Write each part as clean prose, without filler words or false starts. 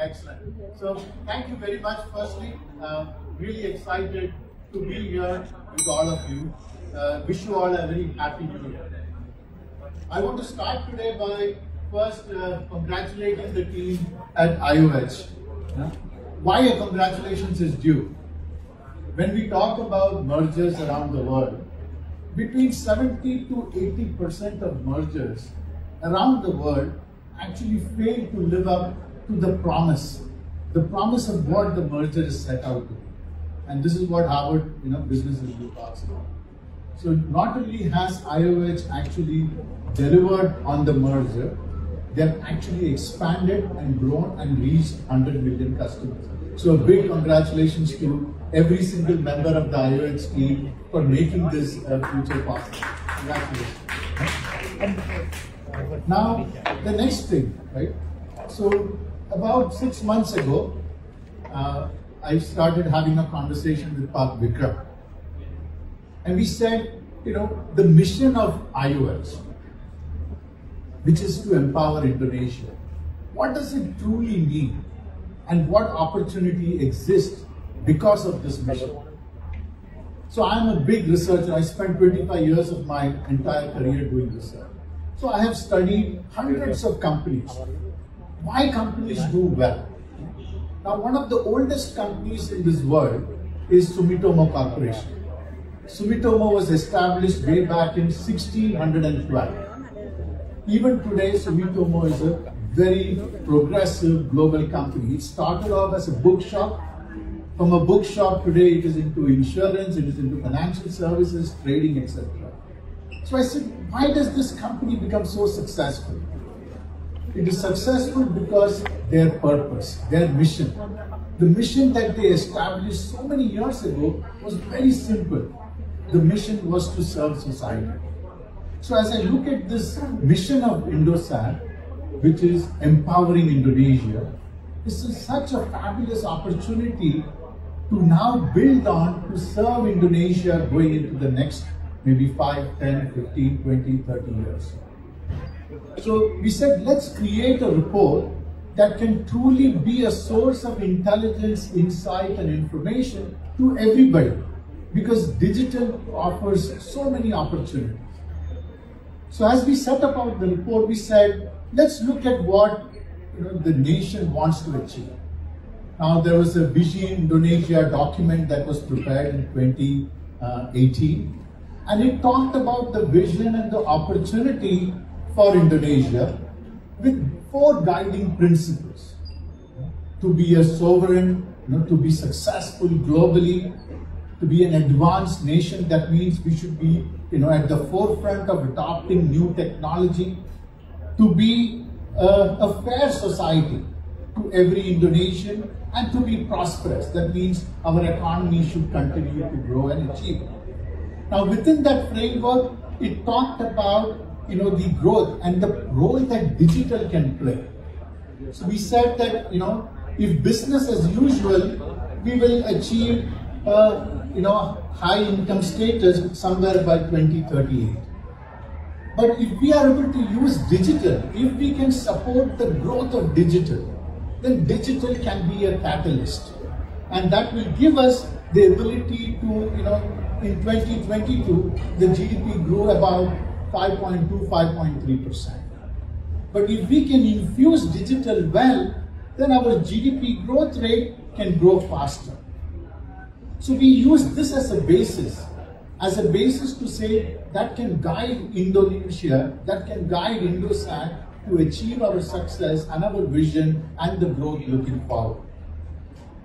Excellent. So thank you very much. Firstly, really excited to be here with all of you. Wish you all a very happy new year. I want to start today by first congratulating the team at IOH. Why a congratulations is due. When we talk about mergers around the world, between 70 to 80% of mergers around the world actually fail to live up to the promise of what the merger is set out to be. And this is what Harvard Business Review talks about. So not only has IOH actually delivered on the merger, they have actually expanded and grown and reached 100 million customers. So a big congratulations to every single member of the IOH team for making this future possible. Congratulations. Now, the next thing, right? So about 6 months ago, I started having a conversation with Pak Vikram. And we said, the mission of IOH, which is to empower Indonesia, what does it truly mean? And what opportunity exists because of this mission? So I'm a big researcher. I spent 25 years of my entire career doing research. So I have studied hundreds of companies. Why companies do well? Now, one of the oldest companies in this world is Sumitomo Corporation. Sumitomo was established way back in 1612. Even today, Sumitomo is a very progressive global company. It started off as a bookshop. From a bookshop, today it is into insurance, it is into financial services, trading, etc. So I said, why does this company become so successful? It is successful because their purpose, their mission. The mission that they established so many years ago was very simple. The mission was to serve society. So as I look at this mission of Indosat, which is empowering Indonesia, this is such a fabulous opportunity to now build on to serve Indonesia going into the next maybe 5, 10, 15, 20, 30 years. So we said, let's create a report that can truly be a source of intelligence, insight and information to everybody, because digital offers so many opportunities. So as we set about the report, we said, let's look at what the nation wants to achieve. Now there was a Begini Indonesia document that was prepared in 2018, and it talked about the vision and the opportunity for Indonesia with 4 guiding principles. To be a sovereign, to be successful globally, to be an advanced nation. That means we should be at the forefront of adopting new technology, to be a fair society to every Indonesian, and to be prosperous. That means our economy should continue to grow and achieve. Now within that framework, it talked about the growth and the role that digital can play. So we said that if business as usual, we will achieve high income status somewhere by 2038. But if we are able to use digital, if we can support the growth of digital, then digital can be a catalyst. And that will give us the ability to, in 2022, the GDP grew about 5.2, 5.3%. But if we can infuse digital well, then our GDP growth rate can grow faster. So we use this as a basis to say that can guide Indonesia, that can guide Indosat to achieve our success and our vision and the growth looking forward.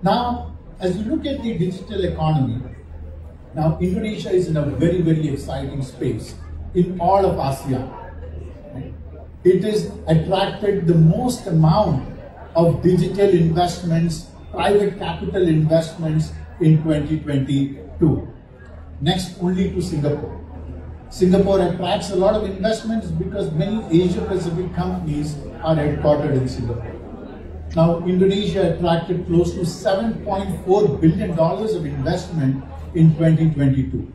Now, as you look at the digital economy, now Indonesia is in a very, very exciting space in all of ASEAN. It has attracted the most amount of digital investments, private capital investments in 2022. Next only to Singapore. Singapore attracts a lot of investments because many Asia-Pacific companies are headquartered in Singapore. Now, Indonesia attracted close to $7.4 billion of investment in 2022.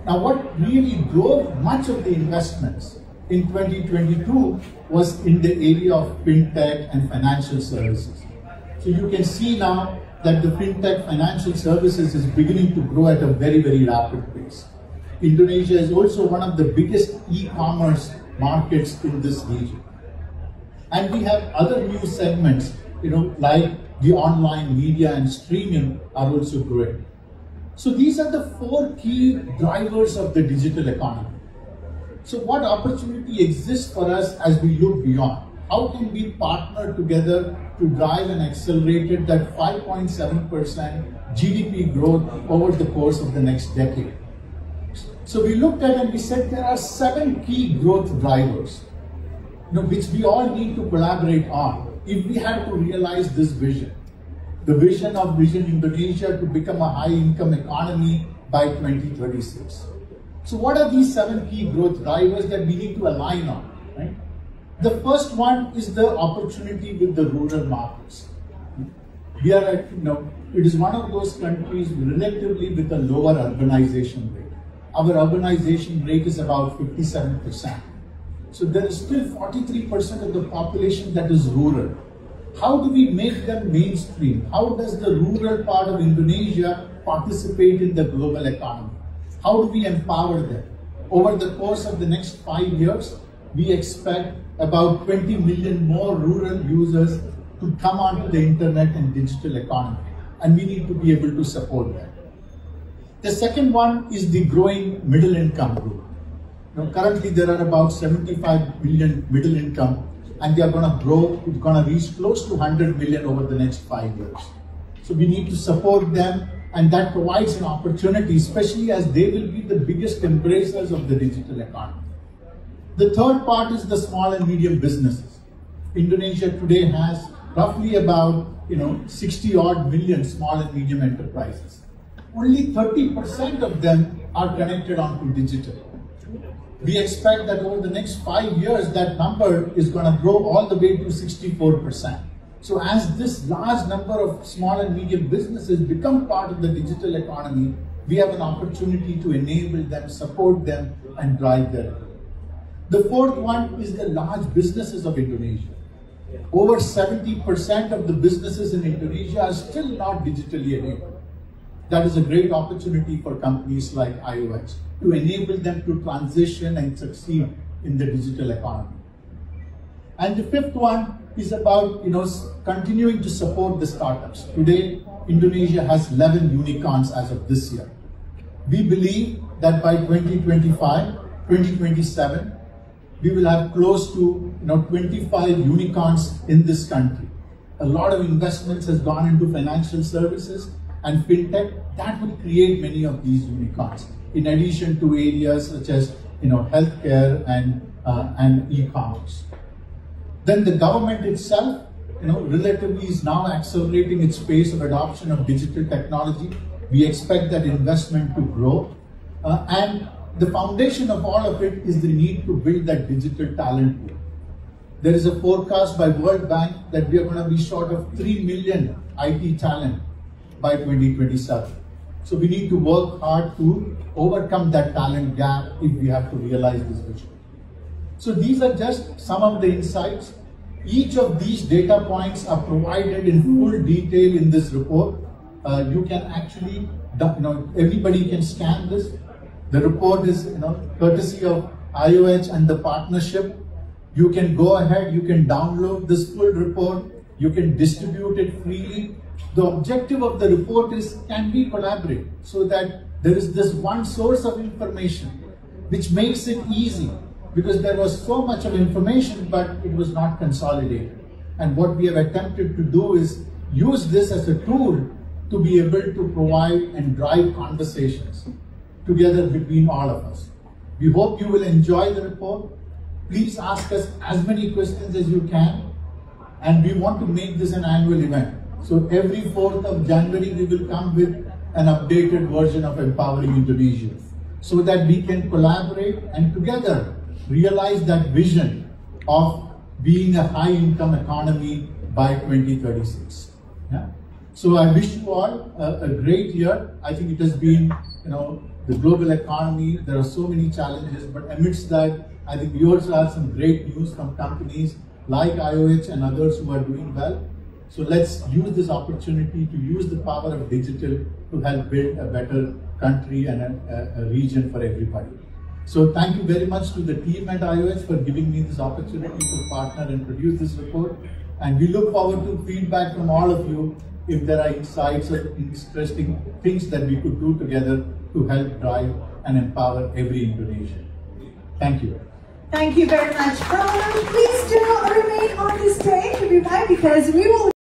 Now, what really drove much of the investments in 2022 was in the area of fintech and financial services. So you can see now that the fintech financial services is beginning to grow at a very, very rapid pace. Indonesia is also one of the biggest e-commerce markets in this region. And we have other new segments, like the online media and streaming are also growing. So these are the 4 key drivers of the digital economy. So what opportunity exists for us as we look beyond? How can we partner together to drive and accelerate that 5.7% GDP growth over the course of the next decade? So we looked at and we said there are 7 key growth drivers, which we all need to collaborate on if we had to realize this vision. The vision of Vision Indonesia to become a high-income economy by 2036. So what are these 7 key growth drivers that we need to align on, right? The first one is the opportunity with the rural markets. We are at, it is one of those countries relatively with a lower urbanization rate. Our urbanization rate is about 57%. So there is still 43% of the population that is rural. How do we make them mainstream? How does the rural part of Indonesia participate in the global economy? How do we empower them? Over the course of the next 5 years, we expect about 20 million more rural users to come onto the internet and digital economy. And we need to be able to support that. The second one is the growing middle income group. Currently there are about 75 million middle income, and they are going to grow, it's going to reach close to 100 million over the next 5 years. So we need to support them, and that provides an opportunity, especially as they will be the biggest embracers of the digital economy. The third part is the small and medium businesses. Indonesia today has roughly about 60 odd million small and medium enterprises. Only 30% of them are connected onto digital. We expect that over the next 5 years, that number is going to grow all the way to 64%. So as this large number of small and medium businesses become part of the digital economy, we have an opportunity to enable them, support them, and drive their growth. The fourth one is the large businesses of Indonesia. Over 70% of the businesses in Indonesia are still not digitally enabled. That is a great opportunity for companies like IOH to enable them to transition and succeed in the digital economy. And the fifth one is about continuing to support the startups. Today, Indonesia has 11 unicorns as of this year. We believe that by 2025, 2027, we will have close to 25 unicorns in this country. A lot of investments has gone into financial services and fintech that will create many of these unicorns, in addition to areas such as healthcare and e-commerce. Then the government itself, relatively is now accelerating its pace of adoption of digital technology. We expect that investment to grow, and the foundation of all of it is the need to build that digital talent pool. There is a forecast by World Bank that we are going to be short of 3 million IT talent by 2027. So we need to work hard to overcome that talent gap if we have to realize this vision. So these are just some of the insights. Each of these data points are provided in full detail in this report. You can actually, everybody can scan this. The report is, courtesy of IOH and the partnership. You can go ahead, you can download this full report, you can distribute it freely. The objective of the report is, can we collaborate so that there is this one source of information which makes it easy, because there was so much of information but it was not consolidated. And what we have attempted to do is use this as a tool to be able to provide and drive conversations together between all of us. We hope you will enjoy the report. Please ask us as many questions as you can, and we want to make this an annual event. So every 4th of January, we will come with an updated version of Empowering Indonesia so that we can collaborate and together realize that vision of being a high-income economy by 2036. Yeah? So I wish you all a great year. I think it has been, the global economy, there are so many challenges, but amidst that, I think we also have some great news from companies like IOH and others who are doing well. So let's use this opportunity to use the power of digital to help build a better country and a region for everybody. So thank you very much to the team at iOS for giving me this opportunity to partner and produce this report. And we look forward to feedback from all of you if there are insights or interesting things that we could do together to help drive and empower every Indonesian. Thank you. Thank you very much. Please do remain on the stage, because we will